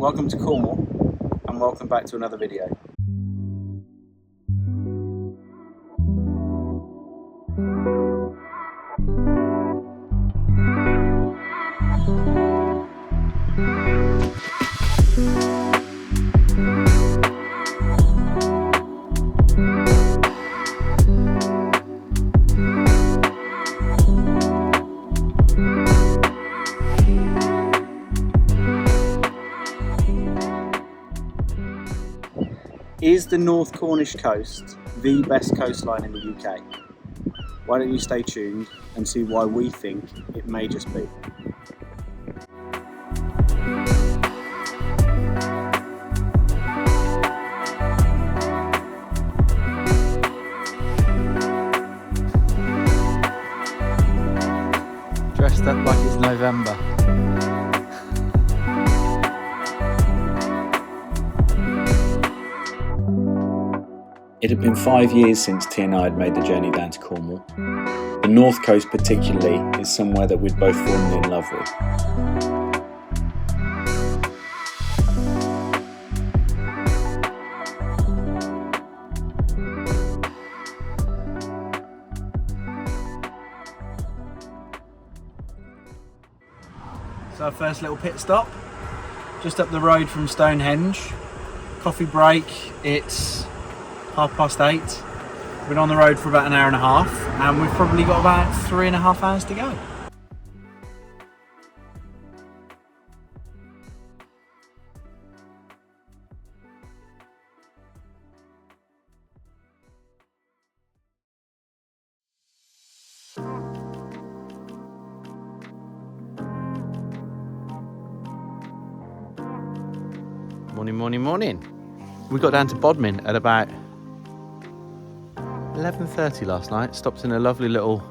Welcome to Cornwall and welcome back to another video. Is the North Cornish coast the best coastline in the UK? Why don't you stay tuned and see why we think it may just be. Dressed up like it's November. It had been 5 years since T and I had made the journey down to Cornwall. The North Coast particularly is somewhere that we'd both fallen in love with. So our first little pit stop, just up the road from Stonehenge. Coffee break, it's 8:30. We've been on the road for about an hour and a half and we've probably got about 3.5 hours to go. Morning. We got down to Bodmin at about 11:30 last night. Stopped in a lovely little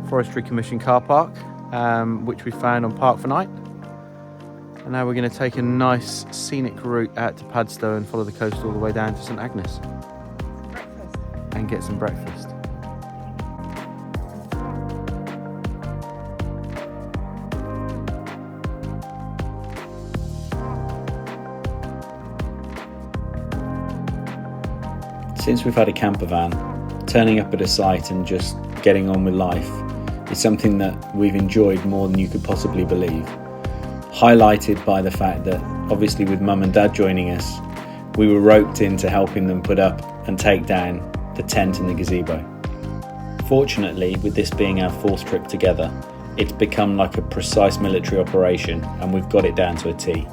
Forestry Commission car park, which we found on Park for Night. And now we're going to take a nice scenic route out to Padstow and follow the coast all the way down to St Agnes. Breakfast. And get some breakfast. Since we've had a camper van, turning up at a site and just getting on with life is something that we've enjoyed more than you could possibly believe. Highlighted by the fact that obviously with Mum and Dad joining us, we were roped into helping them put up and take down the tent and the gazebo. Fortunately, with this being our 4th trip together, it's become like a precise military operation and we've got it down to a T.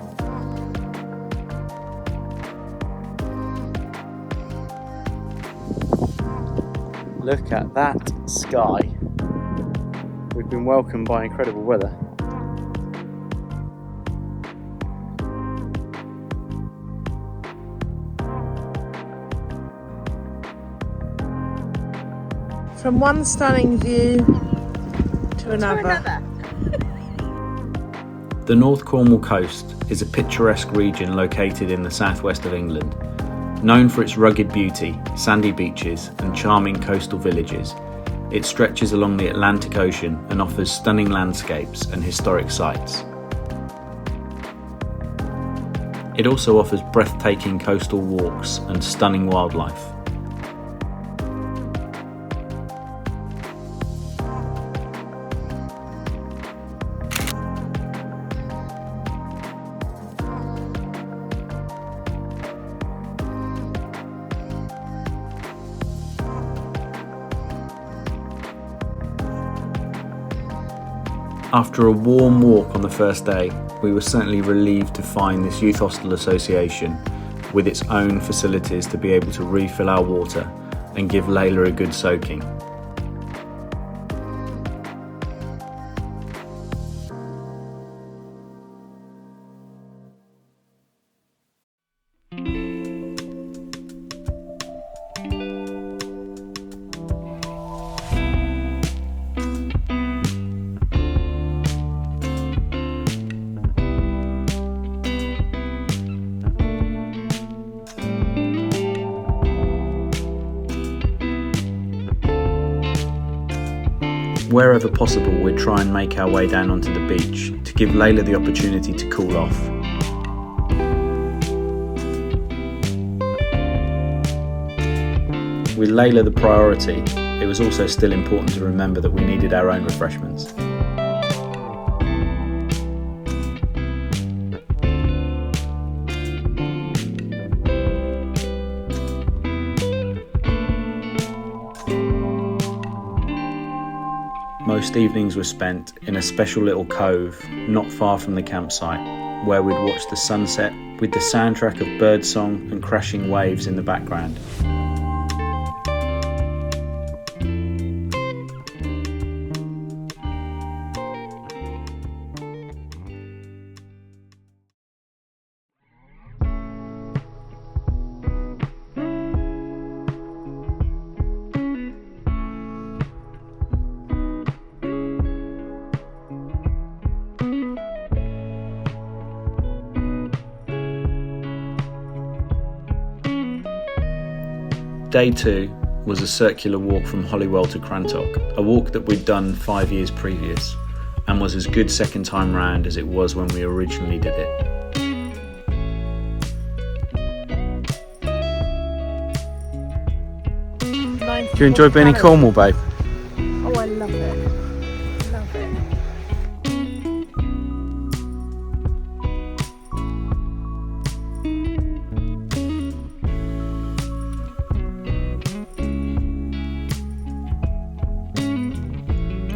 Look at that sky. We've been welcomed by incredible weather. From one stunning view to another. The North Cornwall coast is a picturesque region located in the southwest of England. Known for its rugged beauty, sandy beaches and charming coastal villages, it stretches along the Atlantic Ocean and offers stunning landscapes and historic sites. It also offers breathtaking coastal walks and stunning wildlife. After a warm walk on the first day, we were certainly relieved to find this youth hostel association with its own facilities to be able to refill our water and give Layla a good soaking. Wherever possible, we'd try and make our way down onto the beach to give Layla the opportunity to cool off. With Layla the priority, it was also still important to remember that we needed our own refreshments. Most evenings were spent in a special little cove not far from the campsite, where we'd watch the sunset with the soundtrack of birdsong and crashing waves in the background. Day 2 was a circular walk from Holywell to Crantock, a walk that we'd done 5 years previous, and was as good second time round as it was when we originally did it. Do you enjoy being in Cornwall, babe? Oh, I love it. Love it.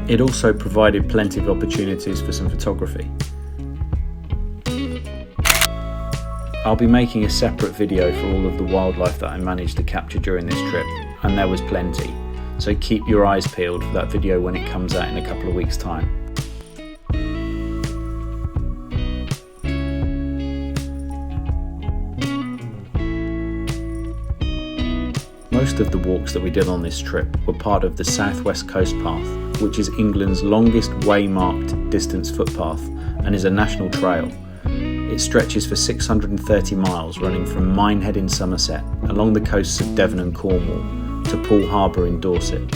It also provided plenty of opportunities for some photography. I'll be making a separate video for all of the wildlife that I managed to capture during this trip, and there was plenty, so keep your eyes peeled for that video when it comes out in a couple of weeks' time. Most of the walks that we did on this trip were part of the South West Coast Path, which is England's longest waymarked distance footpath and is a national trail. It stretches for 630 miles, running from Minehead in Somerset along the coasts of Devon and Cornwall to Poole Harbour in Dorset.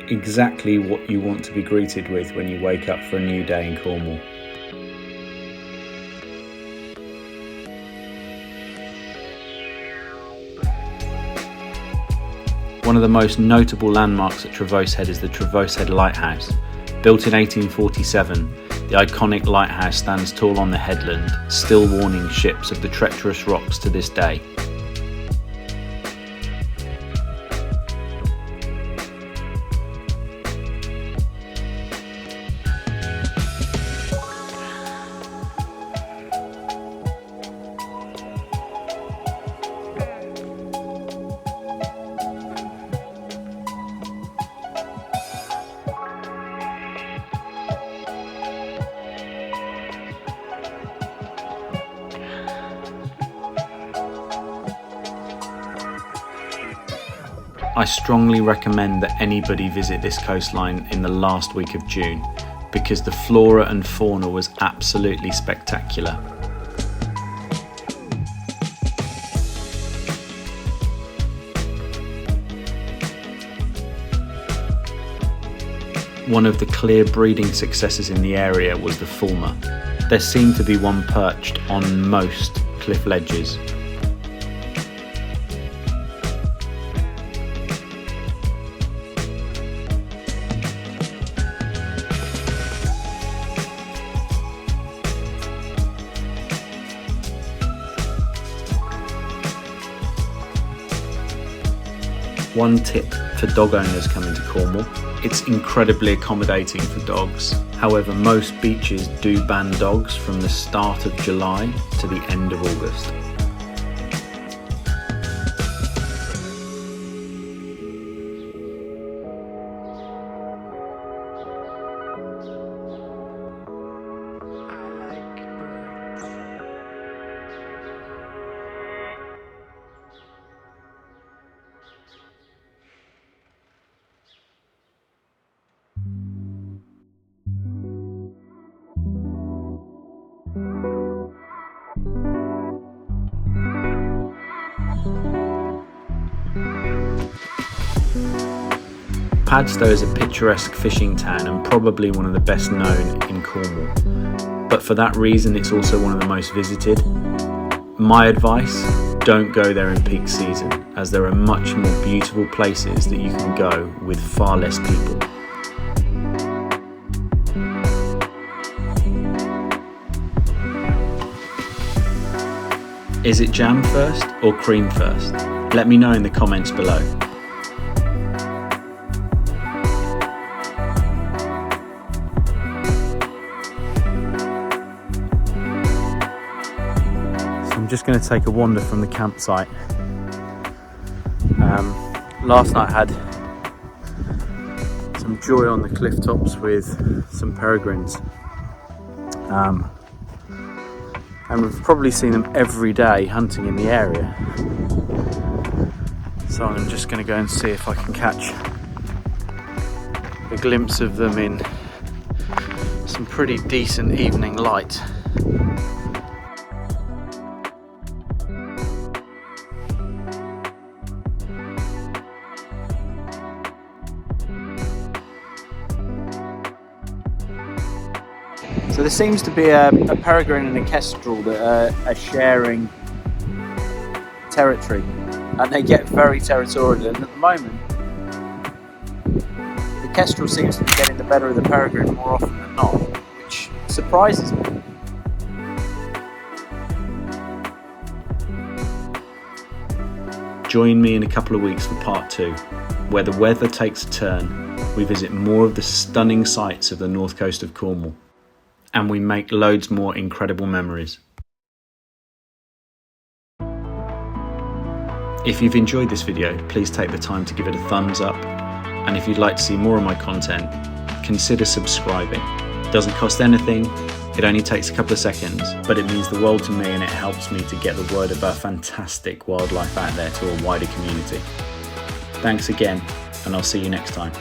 Exactly what you want to be greeted with when you wake up for a new day in Cornwall. One of the most notable landmarks at Trevose Head is the Trevose Head Lighthouse. Built in 1847, the iconic lighthouse stands tall on the headland, still warning ships of the treacherous rocks to this day. I strongly recommend that anybody visit this coastline in the last week of June, because the flora and fauna was absolutely spectacular. One of the clear breeding successes in the area was the fulmar. There seemed to be one perched on most cliff ledges. One tip for dog owners coming to Cornwall: it's incredibly accommodating for dogs. However, most beaches do ban dogs from the start of July to the end of August. Padstow is a picturesque fishing town and probably one of the best known in Cornwall, but for that reason it's also one of the most visited. My advice, don't go there in peak season, as there are much more beautiful places that you can go with far less people. Is it jam first or cream first? Let me know in the comments below. I'm just going to take a wander from the campsite. Last night I had some joy on the cliff tops with some peregrines, and we've probably seen them every day hunting in the area, so I'm just going to go and see if I can catch a glimpse of them in some pretty decent evening light. So there seems to be a peregrine and a kestrel that are sharing territory, and they get very territorial, and at the moment the kestrel seems to be getting the better of the peregrine more often than not, which surprises me. Join me in a couple of weeks for part 2, where the weather takes a turn, we visit more of the stunning sights of the north coast of Cornwall, and we make loads more incredible memories. If you've enjoyed this video, please take the time to give it a thumbs up, and if you'd like to see more of my content, consider subscribing. It doesn't cost anything, it only takes a couple of seconds, but it means the world to me and it helps me to get the word of our fantastic wildlife out there to a wider community. Thanks again, and I'll see you next time.